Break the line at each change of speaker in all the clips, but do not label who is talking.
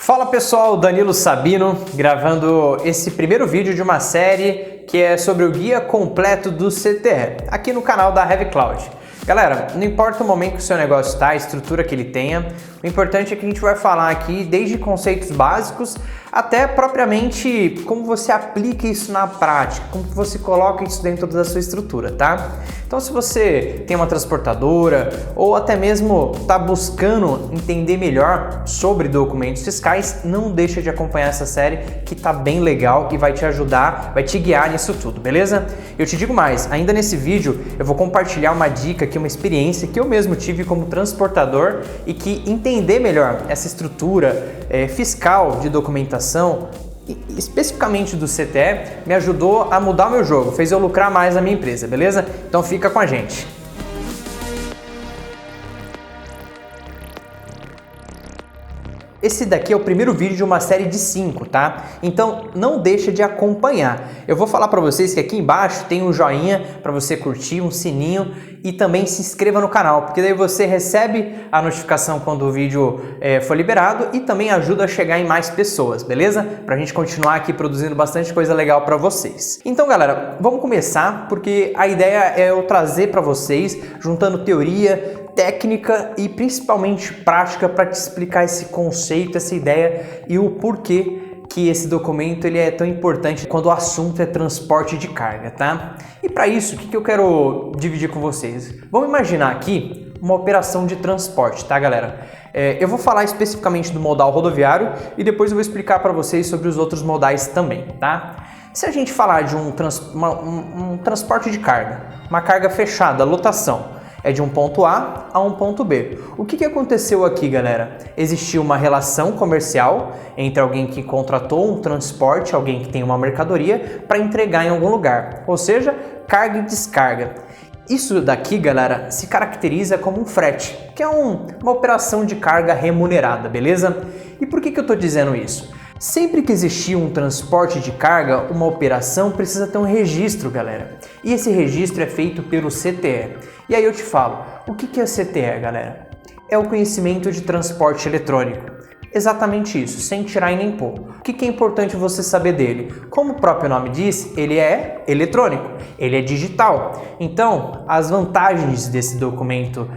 Fala pessoal, Danilo Sabino gravando esse primeiro vídeo de uma série que é sobre o guia completo do CTE, aqui no canal da Heavy Cloud. Galera, não importa o momento que o seu negócio está, a estrutura que ele tenha, o importante é que a gente vai falar aqui desde conceitos básicos até propriamente como você aplica isso na prática, como você coloca isso dentro da sua estrutura, tá? Então se você tem uma transportadora ou até mesmo está buscando entender melhor sobre documentos fiscais, não deixa de acompanhar essa série que tá bem legal e vai te ajudar, vai te guiar nisso tudo, beleza? Eu te digo mais, ainda nesse vídeo eu vou compartilhar uma dica aqui, uma experiência que eu mesmo tive como transportador e que entender melhor essa estrutura fiscal de documentação, especificamente do CTE, me ajudou a mudar o meu jogo, fez eu lucrar mais na minha empresa, beleza? Então fica com a gente. Esse daqui é o primeiro vídeo de uma série de 5, tá? Então não deixa de acompanhar. Eu vou falar para vocês que aqui embaixo tem um joinha para você curtir, um sininho e também se inscreva no canal, porque daí você recebe a notificação quando o vídeo for liberado e também ajuda a chegar em mais pessoas, beleza? Pra gente continuar aqui produzindo bastante coisa legal para vocês. Então galera, vamos começar porque a ideia é eu trazer para vocês, juntando teoria, técnica e principalmente prática para te explicar esse conceito, essa ideia e o porquê que esse documento ele é tão importante quando o assunto é transporte de carga, tá? E para isso, o que eu quero dividir com vocês? Vamos imaginar aqui uma operação de transporte, tá galera? Eu vou falar especificamente do modal rodoviário e depois eu vou explicar para vocês sobre os outros modais também, tá? Se a gente falar de um transporte de carga, uma carga fechada, lotação, é de um ponto A a um ponto B. O que aconteceu aqui, galera? Existiu uma relação comercial entre alguém que contratou um transporte, alguém que tem uma mercadoria, para entregar em algum lugar. Ou seja, carga e descarga. Isso daqui, galera, se caracteriza como um frete, que é uma operação de carga remunerada, beleza? E por que eu estou dizendo isso? Sempre que existir um transporte de carga, uma operação precisa ter um registro, galera. E esse registro é feito pelo CTE. E aí eu te falo, o que é CTE, galera? É o conhecimento de transporte eletrônico. Exatamente isso, sem tirar e nem pôr. O que é importante você saber dele? Como o próprio nome diz, ele é eletrônico, ele é digital. Então, as vantagens desse documento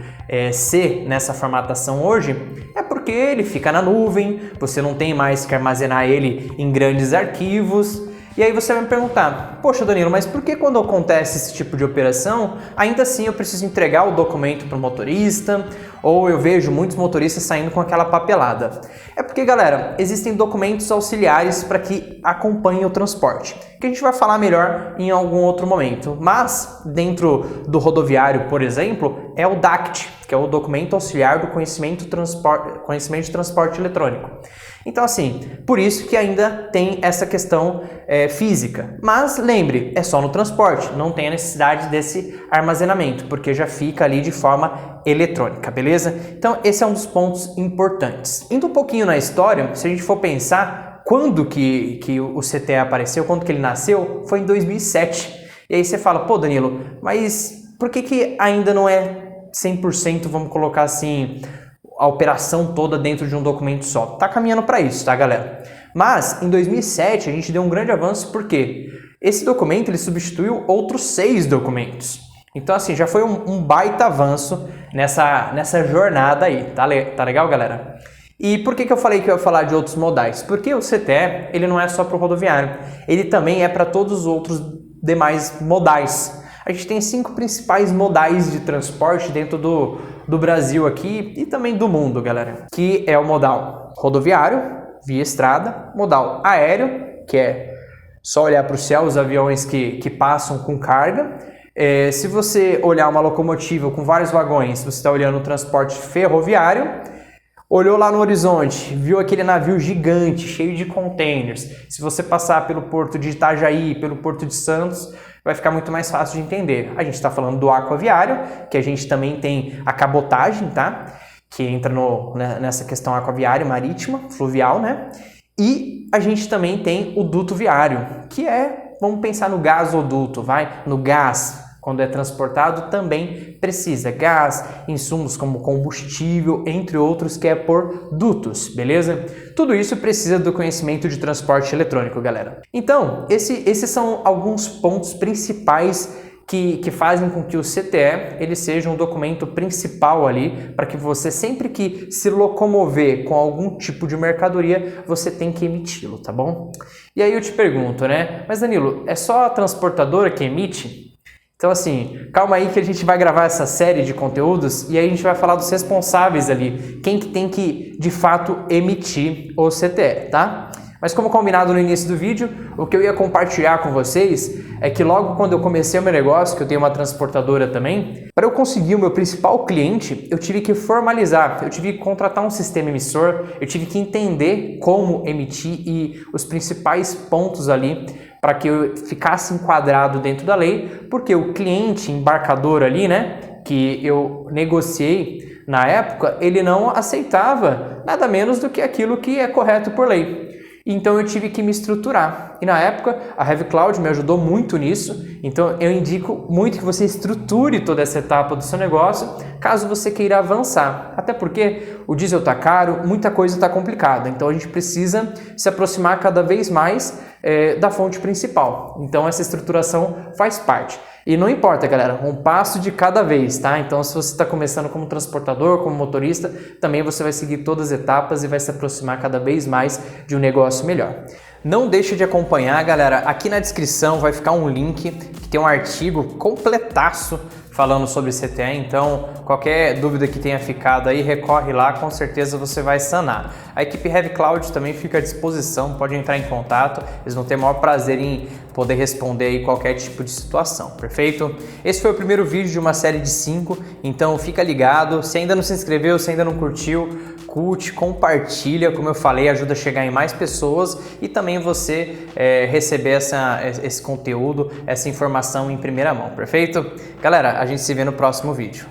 ser nessa formatação hoje é porque ele fica na nuvem, você não tem mais que armazenar ele em grandes arquivos. E aí você vai me perguntar, poxa Danilo, mas por que quando acontece esse tipo de operação, ainda assim eu preciso entregar o documento para o motorista, ou eu vejo muitos motoristas saindo com aquela papelada? É porque, galera, existem documentos auxiliares para que acompanhem o transporte, que a gente vai falar melhor em algum outro momento. Mas, dentro do rodoviário, por exemplo, é o DACT, que é o documento auxiliar do conhecimento de transporte eletrônico. Então assim, por isso que ainda tem essa questão física. Mas lembre, é só no transporte, não tem a necessidade desse armazenamento, porque já fica ali de forma eletrônica, beleza? Então esse é um dos pontos importantes. Indo um pouquinho na história, se a gente for pensar quando que o CTE apareceu, quando que ele nasceu, foi em 2007. E aí você fala, pô Danilo, mas por que ainda não é 100%, vamos colocar assim, a operação toda dentro de um documento só? Tá caminhando para isso, tá galera? Mas em 2007 a gente deu um grande avanço porque esse documento ele substituiu outros 6 documentos. Então assim, já foi um baita avanço nessa jornada aí, tá legal galera? E por que eu falei que eu ia falar de outros modais? Porque o CTE ele não é só para o rodoviário, ele também é para todos os outros demais modais. A gente tem 5 principais modais de transporte dentro do Brasil aqui e também do mundo, galera. Que é o modal rodoviário, via estrada, modal aéreo, que é só olhar para o céu, os aviões que passam com carga. Se você olhar uma locomotiva com vários vagões, você está olhando o transporte ferroviário. Olhou lá no horizonte, viu aquele navio gigante, cheio de containers. Se você passar pelo porto de Itajaí, pelo porto de Santos, vai ficar muito mais fácil de entender. A gente está falando do aquaviário, que a gente também tem a cabotagem, tá? Que entra nessa questão aquaviária, marítima, fluvial, né? E a gente também tem o duto viário, que é, vamos pensar no gasoduto, no gás, quando é transportado, também precisa gás, insumos como combustível, entre outros, que é por dutos, beleza? Tudo isso precisa do conhecimento de transporte eletrônico, galera. Então, esses são alguns pontos principais que fazem com que o CTE ele seja um documento principal ali para que você, sempre que se locomover com algum tipo de mercadoria, você tem que emiti-lo, tá bom? E aí eu te pergunto, né? Mas Danilo, é só a transportadora que emite? Então assim, calma aí que a gente vai gravar essa série de conteúdos e aí a gente vai falar dos responsáveis ali, quem que tem que de fato emitir o CTE, tá? Mas como combinado no início do vídeo, o que eu ia compartilhar com vocês é que logo quando eu comecei o meu negócio, que eu tenho uma transportadora também, para eu conseguir o meu principal cliente, eu tive que formalizar, eu tive que contratar um sistema emissor, eu tive que entender como emitir e os principais pontos ali para que eu ficasse enquadrado dentro da lei, porque o cliente embarcador ali, né, que eu negociei na época, ele não aceitava nada menos do que aquilo que é correto por lei. Então eu tive que me estruturar. E na época a HeavyCloud me ajudou muito nisso. Então eu indico muito que você estruture toda essa etapa do seu negócio, caso você queira avançar. Até porque o diesel está caro, muita coisa está complicada. Então a gente precisa se aproximar cada vez mais da fonte principal. Então essa estruturação faz parte. E não importa, galera, um passo de cada vez, tá? Então, se você está começando como transportador, como motorista, também você vai seguir todas as etapas e vai se aproximar cada vez mais de um negócio melhor. Não deixe de acompanhar, galera. Aqui na descrição vai ficar um link que tem um artigo completaço falando sobre CTE, então qualquer dúvida que tenha ficado aí, recorre lá, com certeza você vai sanar. A equipe HeavyCloud também fica à disposição, pode entrar em contato, eles vão ter o maior prazer em poder responder aí qualquer tipo de situação, perfeito? Esse foi o primeiro vídeo de uma série de 5, então fica ligado, se ainda não se inscreveu, se ainda não curtiu, curte, compartilha, como eu falei, ajuda a chegar em mais pessoas e também você receber esse conteúdo, essa informação em primeira mão, perfeito? Galera, a gente se vê no próximo vídeo.